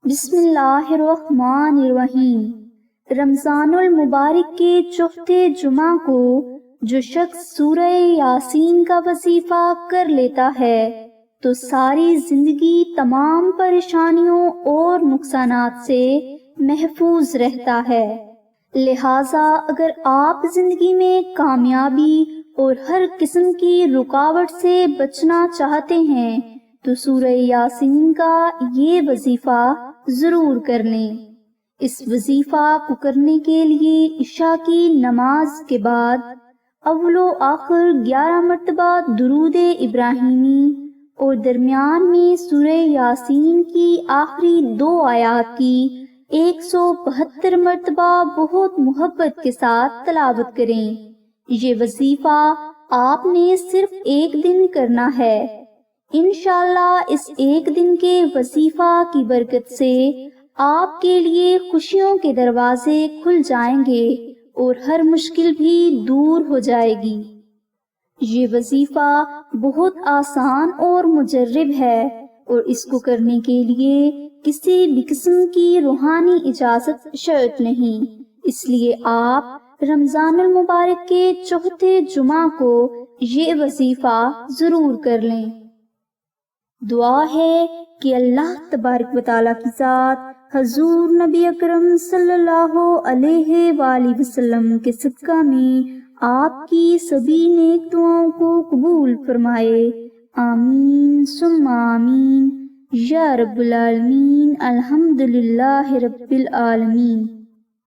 بسم اللہ الرحمن الرحیم۔ رمضان المبارک کے چوتھے جمعہ کو جو شخص سورہ یاسین کا وظیفہ کر لیتا ہے تو ساری زندگی تمام پریشانیوں اور نقصانات سے محفوظ رہتا ہے۔ لہٰذا اگر آپ زندگی میں کامیابی اور ہر قسم کی رکاوٹ سے بچنا چاہتے ہیں تو سورہ یاسین کا یہ وظیفہ ضرور کر لیں۔ اس وظیفہ کو کرنے کے لیے عشاء کی نماز کے بعد اول و آخر 11 مرتبہ درود ابراہیمی اور درمیان میں سورہ یاسین کی آخری 2 آیات کی 172 مرتبہ بہت محبت کے ساتھ تلاوت کریں۔ یہ وظیفہ آپ نے صرف ایک دن کرنا ہے۔ انشاءاللہ اس ایک دن کے وظیفہ کی برکت سے آپ کے لیے خوشیوں کے دروازے کھل جائیں گے اور ہر مشکل بھی دور ہو جائے گی۔ یہ وظیفہ بہت آسان اور مجرب ہے اور اس کو کرنے کے لیے کسی بھی قسم کی روحانی اجازت شرط نہیں، اس لیے آپ رمضان المبارک کے چوتھے جمعہ کو یہ وظیفہ ضرور کر لیں۔ دعا ہے کہ اللہ تبارک و تعالیٰ کی ذات حضور نبی اکرم صلی اللہ علیہ وآلہ وسلم کے صدقہ میں آپ کی سبھی نیک دعاؤں کو قبول فرمائے۔ آمین ثم آمین یا رب العالمین۔ الحمدللہ رب العالمین۔